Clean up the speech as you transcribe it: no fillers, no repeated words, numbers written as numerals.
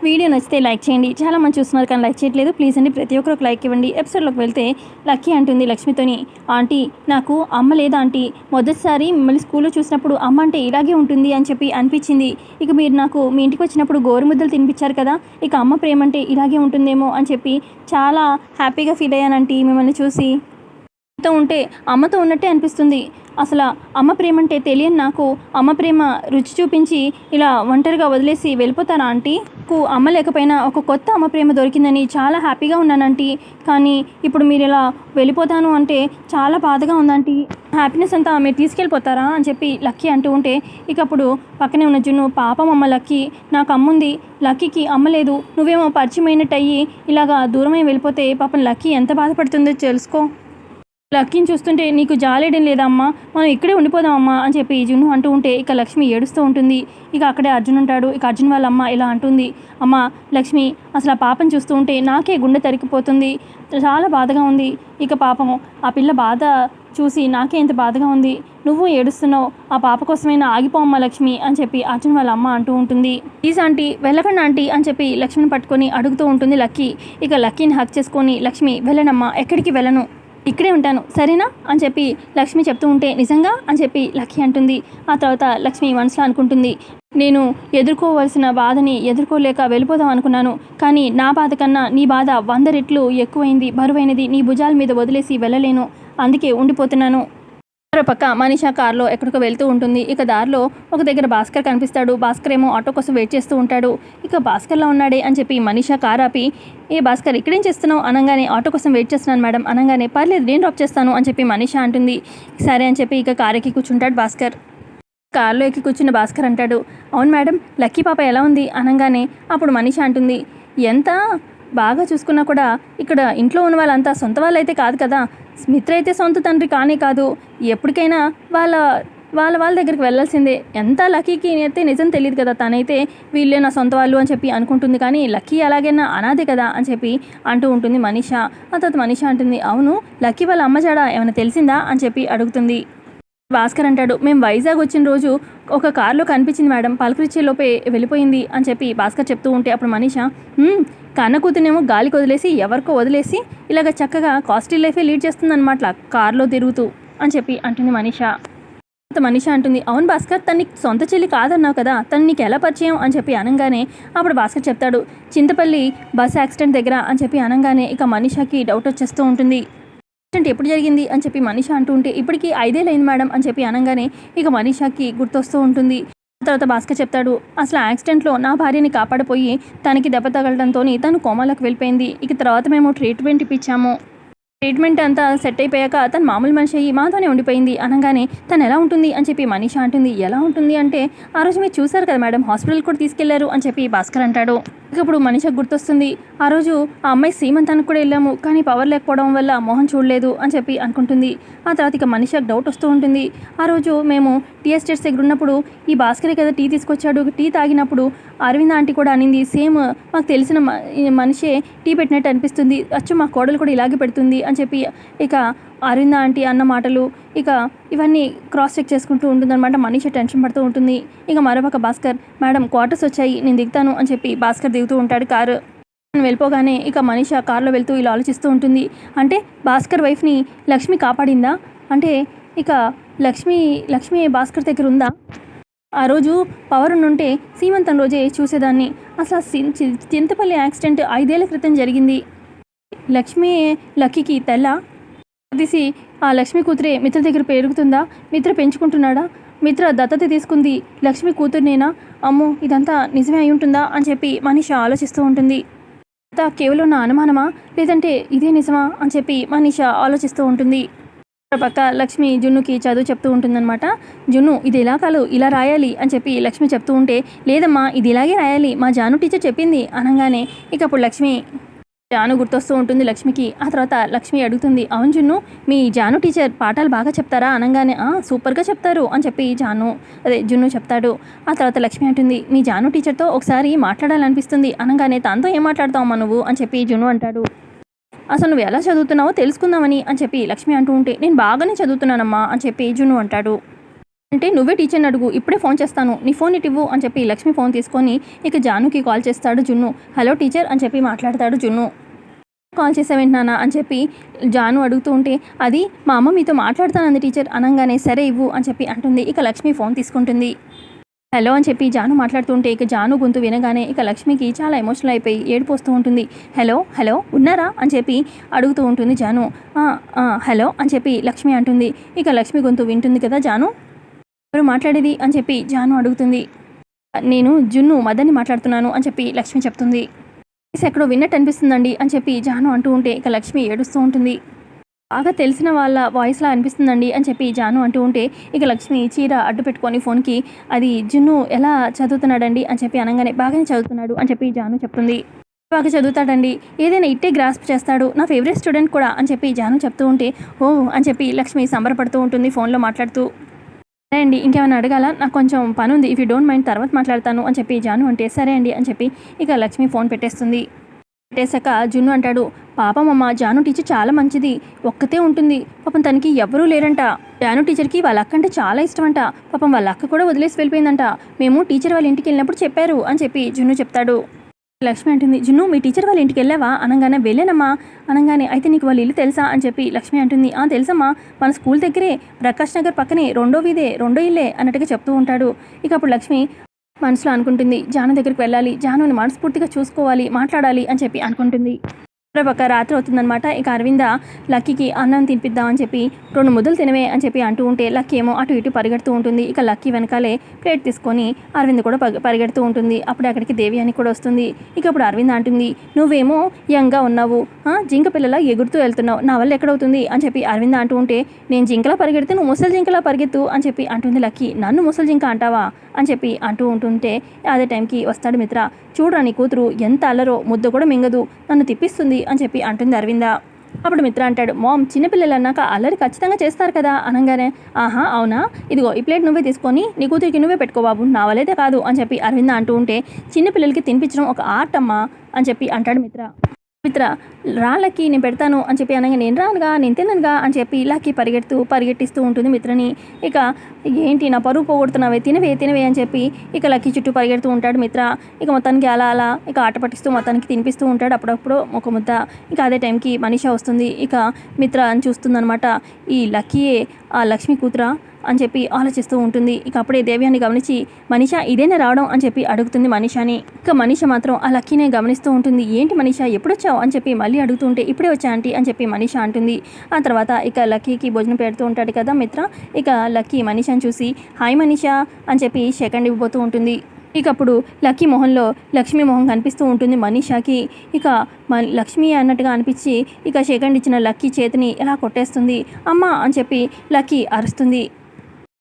Video నచ్చితే like చేయండి. చాలా మంది చూస్తున్నారు కానీ లైక్ చేయట్లేదు. ప్లీజ్ అండి ప్రతి ఒక్కరు ఒక లైక్ ఇవ్వండి. ఎపిసోడ్లోకి వెళ్తే లక్కీ అంటుంది లక్ష్మితోని, ఆంటీ నాకు అమ్మ లేదా ఆంటీ, మొదటిసారి మిమ్మల్ని స్కూల్లో చూసినప్పుడు అమ్మ అంటే ఇలాగే ఉంటుంది అని చెప్పి అనిపించింది. ఇక మీరు నాకు మీ ఇంటికి వచ్చినప్పుడు గోరుముద్దలు తినిపించారు కదా, ఇక అమ్మ ప్రేమ అంటే ఇలాగే ఉంటుందేమో అని చెప్పి చాలా హ్యాపీగా ఫీల్ అయ్యానంటీ మిమ్మల్ని చూసి. అమ్మతో ఉంటే అమ్మతో ఉన్నట్టే అనిపిస్తుంది. అసలు అమ్మ ప్రేమ అంటే తెలియని నాకు అమ్మ ప్రేమ రుచి చూపించి ఇలా ఒంటరిగా వదిలేసి వెళ్ళిపోతారా ఆంటీ? నాకు అమ్మ లేకపోయినా ఒక కొత్త అమ్మ ప్రేమ దొరికిందని చాలా హ్యాపీగా ఉన్నానంటీ. కానీ ఇప్పుడు మీరు ఇలా వెళ్ళిపోతాను అంటే చాలా బాధగా ఉందంటీ. హ్యాపీనెస్ అంతా మీరు తీసుకెళ్ళిపోతారా అని చెప్పి లక్కీ అంటూ ఉంటే, ఇక అప్పుడు పక్కనే ఉన్న జున్ను, పాపం అమ్మ లక్కీ, నాకు అమ్ముంది, లక్కీకి అమ్మ లేదు, నువ్వేమో పరిచయం అయినట్టు అయ్యి ఇలాగా దూరమై వెళ్ళిపోతే పాపం లక్కీ ఎంత బాధపడుతుందో తెలుసుకో. లక్కీని చూస్తుంటే నీకు జాలేయడం లేదా అమ్మా, మనం ఇక్కడే ఉండిపోదామమ్మా అని చెప్పి జున్ను అంటూ ఉంటే, ఇక లక్ష్మి ఏడుస్తూ ఉంటుంది. ఇక అక్కడే అర్జున్ ఉంటాడు. ఇక అర్జున్ వాళ్ళ అమ్మ ఇలా అంటుంది, అమ్మ లక్ష్మి అసలు ఆ పాపను చూస్తూ ఉంటే నాకే గుండె తరికిపోతుంది, చాలా బాధగా ఉంది. ఇక పాపం ఆ పిల్ల బాధ చూసి నాకే ఎంత బాధగా ఉంది, నువ్వు ఏడుస్తున్నావు, ఆ పాప కోసమైనా ఆగిపోమ్మా లక్ష్మి అని చెప్పి అర్జున్ వాళ్ళ అమ్మ అంటూ ఉంటుంది. ప్లీజ్ ఆంటీ వెళ్ళకండి ఆంటీ అని చెప్పి లక్ష్మిని పట్టుకొని అడుగుతూ ఉంటుంది లక్కీ. ఇక లక్కీని హక్ చేసుకొని, లక్ష్మి వెళ్ళనమ్మా, ఎక్కడికి వెళ్ళను, ఇక్కడే ఉంటాను సరేనా అని చెప్పి లక్ష్మి చెప్తూ ఉంటే, నిజంగా అని చెప్పి లక్కీ అంటుంది. ఆ తర్వాత లక్ష్మి మనసులో అనుకుంటుంది, నేను ఎదుర్కోవాల్సిన బాధని ఎదుర్కోలేక వెళ్ళిపోదాం అనుకున్నాను, కానీ నా బాధ కన్నా నీ బాధ 100 రెట్లు ఎక్కువైంది, బరువైనది, నీ భుజాల మీద వదిలేసి వెళ్ళలేను, అందుకే ఉండిపోతున్నాను. మరో పక్క మనీషా కారులో ఎక్కడికో వెళ్తూ ఉంటుంది. ఇక దారిలో ఒక దగ్గర భాస్కర్ కనిపిస్తాడు. భాస్కర్ ఏమో ఆటో కోసం వెయిట్ చేస్తూ ఉంటాడు. ఇక భాస్కర్లో ఉన్నాడే అని చెప్పి మనీషా కార్ ఆపి, ఏ భాస్కర్ ఇక్కడేం చేస్తున్నావు అనగానే, ఆటో కోసం వెయిట్ చేస్తున్నాను మేడం అనగానే, పర్లేదు నేను డ్రాప్ చేస్తాను అని చెప్పి మనీషా అంటుంది. సరే అని చెప్పి ఇక కార్ ఎక్కి కూర్చుంటాడు భాస్కర్. కార్లో ఎక్కి కూర్చున్న భాస్కర్ అంటాడు, అవును మేడం లక్కీ పాప ఎలా ఉంది అనగానే, అప్పుడు మనీషా అంటుంది, ఎంత బాగా చూసుకున్నా కూడా ఇక్కడ ఇంట్లో ఉన్న వాళ్ళంతా సొంత వాళ్ళైతే కాదు కదా, మిత్ర అయితే సొంత తండ్రి కానే కాదు, ఎప్పటికైనా వాళ్ళ వాళ్ళ వాళ్ళ దగ్గరికి వెళ్ళాల్సిందే. ఎంత లక్కీకి అయితే నిజం తెలియదు కదా, తనైతే వీళ్ళే నా సొంత వాళ్ళు అని చెప్పి అనుకుంటుంది, కానీ లక్కీ అలాగైనా అనాదే కదా అని చెప్పి అంటూ ఉంటుంది మనీషా. ఆ తర్వాత మనీషా అంటుంది, అవును లక్కీ వాళ్ళ అమ్మ జాడ ఏమైనా తెలిసిందా అని చెప్పి అడుగుతుంది. భాస్కర్ అంటాడు, మేము వైజాగ్ వచ్చిన రోజు ఒక కారులో కనిపించింది మేడం, పలకరిచ్చే లోపే వెళ్ళిపోయింది అని చెప్పి భాస్కర్ చెప్తూ ఉంటే, అప్పుడు మనీషా, కన్న కూతునేమో గాలికి వదిలేసి ఎవరికో వదిలేసి ఇలాగ చక్కగా కాస్ట్లీ లైఫే లీడ్ చేస్తుందన్నమాట కార్లో తిరుగుతూ అని చెప్పి అంటుంది మనీషా. మనీషా అంటుంది, అవును భాస్కర్ తను నీకు సొంత చెల్లి కాదన్నావు కదా, తను నీకు ఎలా పరిచయం అని చెప్పి అనగానే, అప్పుడు భాస్కర్ చెప్తాడు, చింతపల్లి బస్ యాక్సిడెంట్ దగ్గర అని చెప్పి అనగానే, ఇక మనీషాకి డౌట్ వచ్చేస్తూ ఉంటుంది. యాక్సిడెంట్ ఎప్పుడు జరిగింది అని చెప్పి మనీషా అంటూ ఉంటే, ఇప్పటికీ 5 ఏళ్ళు అయింది మేడం అని చెప్పి అనగానే, ఇక మనీషాకి గుర్తొస్తూ ఉంటుంది. తర్వాత భాస్కర్ చెప్తాడు, అసలు యాక్సిడెంట్లో నా భార్యని కాపాడిపోయి తనకి దెబ్బ తగలడంతో తను కోమాలోకి వెళ్ళిపోయింది. ఇక తర్వాత మేము ట్రీట్మెంట్ ఇప్పించాము, ట్రీట్మెంట్ అంతా సెట్ అయిపోయాక తను మామూలు మనిషి అయ్యి మాతోనే ఉండిపోయింది అనగానే, తను ఎలా ఉంటుంది అని చెప్పి మనీషా అంటుంది. ఎలా ఉంటుంది అంటే, ఆ రోజు మీరు చూసారు కదా మేడం, హాస్పిటల్ కూడా తీసుకెళ్లారు అని చెప్పి భాస్కర్ అంటాడు. ఇక ఇప్పుడు మనీషా గుర్తొస్తుంది, ఆ రోజు ఆ అమ్మాయి సీమంతానికి కూడా వెళ్ళాము, కానీ పవర్ లేకపోవడం వల్ల మోహన్ చూడలేదు అని చెప్పి అనుకుంటుంది. ఆ తర్వాత ఇక మనీషాకి డౌట్ వస్తూ ఉంటుంది, ఆ రోజు మేము టీ ఎస్టేట్స్ దగ్గర ఉన్నప్పుడు ఈ భాస్కరే కదా టీ తీసుకొచ్చాడు, టీ తాగినప్పుడు అరవింద్ ఆంటీ కూడా అనింది, సేమ్ మాకు తెలిసిన మనిషే టీ పెట్టినట్టు అనిపిస్తుంది, అచ్చు మా కోడలు కూడా ఇలాగే పెడుతుంది అని చెప్పి ఇక అరవింద ఆంటీ అన్న మాటలు ఇక ఇవన్నీ క్రాస్ చెక్ చేసుకుంటూ ఉంటుందన్నమాట. మనీషా టెన్షన్ పడుతూ ఉంటుంది. ఇక మరోపక్క భాస్కర్, మేడం క్వార్టర్స్ వచ్చాయి నేను దిగుతాను అని చెప్పి భాస్కర్ దిగుతూ ఉంటాడు కారు. వెళ్ళిపోగానే ఇక మనీషా కారులో వెళ్తూ ఇలా ఆలోచిస్తూ ఉంటుంది, అంటే భాస్కర్ వైఫ్ని లక్ష్మి కాపాడిందా అంటే, ఇక లక్ష్మి భాస్కర్ దగ్గర ఉందా, ఆ రోజు పవర్ ఉంటే సీమంతం రోజే చూసేదాన్ని, అసలు చింతపల్లి యాక్సిడెంట్ 5 ఏళ్ల క్రితం జరిగింది, లక్ష్మి లక్కీకి తెల్ల తీసి ఆ లక్ష్మి కూతురే మిత్ర దగ్గర పెరుగుతుందా, మిత్ర పెంచుకుంటున్నాడా, మిత్ర దత్తత తీసుకుంది లక్ష్మి కూతురునేనా, అమ్మో ఇదంతా నిజమే అయి ఉంటుందా అని చెప్పి మనీషా ఆలోచిస్తూ ఉంటుంది. అంతా కేవలం నా అనుమానమా లేదంటే ఇదే నిజమా అని చెప్పి మనీషా ఆలోచిస్తూ ఉంటుంది. పక్క లక్ష్మి జున్నుకి చదువు చెప్తూ ఉంటుందన్నమాట. జున్ను ఇది ఇలా కాదు ఇలా రాయాలి అని చెప్పి లక్ష్మి చెప్తూ ఉంటే, లేదమ్మా ఇది ఇలాగే రాయాలి మా జాను టీచర్ చెప్పింది అనగానే, ఇక అప్పుడు జాను గుర్తొస్తూ ఉంటుంది లక్ష్మికి. ఆ తర్వాత లక్ష్మి అడుగుతుంది, అవును జున్ను మీ జాను టీచర్ పాఠాలు బాగా చెప్తారా అనగానే, సూపర్గా చెప్తారు అని చెప్పి జున్ను చెప్తాడు. ఆ తర్వాత లక్ష్మి అంటుంది, మీ జాను టీచర్తో ఒకసారి మాట్లాడాలనిపిస్తుంది అనగానే, తనతో ఏం మాట్లాడతావమ్మా నువ్వు అని చెప్పి జున్ను అంటాడు. అసలు నువ్వు ఎలా చదువుతున్నావో తెలుసుకుందామని అని చెప్పి లక్ష్మి అంటూ ఉంటే, నేను బాగానే చదువుతున్నానమ్మా అని చెప్పి జున్ను అంటాడు. అంటే నువ్వే టీచర్ని అడుగు, ఇప్పుడే ఫోన్ చేస్తాను, నీ ఫోన్ ఇటివ్వు అని చెప్పి లక్ష్మి ఫోన్ తీసుకొని ఇక జానుకి కాల్ చేస్తాడు జున్ను. హలో టీచర్ అని చెప్పి మాట్లాడతాడు జున్ను. కాల్ చేసావేంటి నాన్న అని చెప్పి జాను అడుగుతూ ఉంటే, అది మా అమ్మ మీతో మాట్లాడుతానంది టీచర్ అనగానే సరే ఇవ్వు అని చెప్పి అంటుంది. ఇక లక్ష్మి ఫోన్ తీసుకుంటుంది. హలో అని చెప్పి జాను మాట్లాడుతుంటే ఇక జాను గొంతు వినగానే ఇక లక్ష్మికి చాలా ఎమోషనల్ అయిపోయి ఏడుపు వస్తూ ఉంటుంది. హలో హలో ఉన్నారా అని చెప్పి అడుగుతూ ఉంటుంది జాను. హలో అని చెప్పి లక్ష్మి అంటుంది. ఇక లక్ష్మి గొంతు వింటుంది కదా జాను. ఎవరు మాట్లాడేది అని చెప్పి జాను అడుగుతుంది. నేను జున్ను మదన్ని మాట్లాడుతున్నాను అని చెప్పి లక్ష్మి చెప్తుంది. ఎక్కడో విన్నట్టు అనిపిస్తుందండి అని చెప్పి జాను అంటూ ఉంటే ఇక లక్ష్మి ఏడుస్తూ ఉంటుంది. బాగా తెలిసిన వాళ్ళ వాయిస్లా అనిపిస్తుందండి అని చెప్పి జాను అంటూ ఉంటే ఇక లక్ష్మి చీర అడ్డు పెట్టుకొని ఫోన్కి, అది జున్ను ఎలా చదువుతున్నాడండి అని చెప్పి అనగానే బాగానే చదువుతున్నాడు అని చెప్పి జాను చెప్తుంది. బాగా చదువుతాడండి, ఏదైనా ఇట్టే గ్రాస్ప్ చేస్తాడు, నా ఫేవరెట్ స్టూడెంట్ కూడా అని చెప్పి జాను చెప్తూ ఉంటే ఓ అని చెప్పి లక్ష్మి సంబరపడుతూ ఉంటుంది ఫోన్లో మాట్లాడుతూ. సరే అండి, ఇంకేమైనా అడగాల, నాకు కొంచెం పని ఉంది, ఇఫ్ యూ డోంట్ మైండ్ తర్వాత మాట్లాడతాను అని చెప్పి జాను అంటే సరే అండి అని చెప్పి ఇక లక్ష్మి ఫోన్ పెట్టేస్తుంది. పెట్టేశాక జున్ను అంటాడు, పాపమమ్మ జాను టీచర్ చాలా మంచిది, ఒక్కతే ఉంటుంది, పాపం తనకి ఎవరూ లేరంట. జాను టీచర్కి వాళ్ళ అక్క అంటే చాలా ఇష్టమంట, పాపం వాళ్ళ అక్క కూడా వదిలేసి వెళ్ళిపోయిందంట, మేము టీచర్ వాళ్ళ ఇంటికి వెళ్ళినప్పుడు చెప్పారు అని చెప్పి జున్ను చెప్తాడు. లక్ష్మి అంటుంది, జున్ను మీ టీచర్ వాళ్ళ ఇంటికి వెళ్ళావా అనగానే వెళ్ళానమ్మా అనగానే, అయితే నీకు వాళ్ళ ఇల్లు తెలుసా అని చెప్పి లక్ష్మి అంటుంది. తెలుసమ్మా, మన స్కూల్ దగ్గరే ప్రకాష్ నగర్ పక్కనే రెండో ఇల్లే అన్నట్టుగా చెప్తూ ఉంటాడు. ఇక అప్పుడు లక్ష్మి మనసులో అనుకుంటుంది, జాను దగ్గరికి వెళ్ళాలి, జానుని మనస్ఫూర్తిగా చూసుకోవాలి, మాట్లాడాలి అని చెప్పి అనుకుంటుంది. పక్క రాత్రి అవుతుందనమాట. ఇక అరవింద లక్కీకి అన్నం తినిపిద్దామని చెప్పి 2 ముద్దలు తినవే అని చెప్పి అంటూ ఉంటే లక్కీ ఏమో అటు ఇటు పరిగెడుతూ ఉంటుంది. ఇక లక్కీ వెనకాలే ప్లేట్ తీసుకొని అరవింద్ కూడా పరిగెడుతూ ఉంటుంది. అప్పుడు అక్కడికి దేవి అని కూడా వస్తుంది. ఇక అప్పుడు అరవింద అంటుంది, నువ్వేమో యంగ్గా ఉన్నావు, జింక పిల్లలా ఎగురుతూ వెళ్తున్నావు, నా వల్ల ఎక్కడవుతుంది అని చెప్పి అరవింద అంటూ ఉంటే, నేను జింకలా పరిగెడితే నువ్వు ముసలి జింకలా పరిగెత్తు అని చెప్పి అంటుంది లక్కీ. నన్ను ముసలి జింక అంటావా అని చెప్పి అంటూ ఉంటుంటే అదే టైంకి వస్తాడు మిత్ర. చూడరా నీ కూతురు ఎంత అల్లరో, ముద్ద కూడా మింగదు, నన్ను తిప్పిస్తుంది అని చెప్పి అంటుంది అరవింద. అప్పుడు మిత్ర అంటాడు, మామ్ చిన్నపిల్లలు అన్నాక అల్లరి ఖచ్చితంగా చేస్తారు కదా అనగానే, ఆహా అవునా, ఇదిగో ఈ ప్లేట్ నువ్వే తీసుకొని నీ కూతురికి నువ్వే పెట్టుకో బాబు, నా వల్లైతే కాదు అని చెప్పి అరవింద అంటూ ఉంటే, చిన్నపిల్లలకి తినిపించడం ఒక ఆర్ట్ అమ్మా అని చెప్పి అంటాడు మిత్ర. రాళ్ళకి నేను పెడతాను అని చెప్పి అనగా, నేను రానుగా, నేను తిననుగా అని చెప్పి ఇలాకి పరిగెట్టిస్తూ ఉంటుంది మిత్రని. ఇక ఏంటి నా పరువు పోగొడుతున్నావే, తినవే అని చెప్పి ఇక లక్కీ చుట్టూ పరిగెడుతూ ఉంటాడు మిత్ర. ఇక మొత్తానికి అలా ఇక ఆట పట్టిస్తూ మొత్తానికి తినిపిస్తూ ఉంటాడు అప్పుడప్పుడు ఒక ముద్ద. ఇక అదే టైంకి మనీషా వస్తుంది. ఇక మిత్ర అని చూస్తుందనమాట, ఈ లక్కీయే ఆ లక్ష్మి కూతురా అని చెప్పి ఆలోచిస్తూ ఉంటుంది. ఇక అప్పుడే దేవ్యాన్ని గమనించి, మనీషా ఇదేనా రావడం అని చెప్పి అడుగుతుంది మనీషాని. ఇక మనీషా మాత్రం ఆ లక్కీనే గమనిస్తూ ఉంటుంది. ఏంటి మనీషా ఎప్పుడొచ్చావు అని చెప్పి మళ్ళీ అడుగుతుంటే, ఇప్పుడే వచ్చా ఆంటీ అని చెప్పి మనీషా అంటుంది. ఆ తర్వాత ఇక లక్కీకి భోజనం పెడుతూ ఉంటాడు కదా మిత్ర. ఇక లక్కీ మనీషాని చూసి హాయ్ మనీషా అని చెప్పి సెకండ్ ఇవ్వబోతూ ఉంటుంది. ఇక అప్పుడు లక్కీ మొహంలో లక్ష్మి మొహం కనిపిస్తూ ఉంటుంది మనీషాకి. ఇక లక్ష్మి అన్నట్టుగా అనిపించి ఇక సెకండ్ ఇచ్చిన లక్కీ చేతిని ఎలా కొట్టేస్తుంది. అమ్మ అని చెప్పి లక్కీ అరుస్తుంది.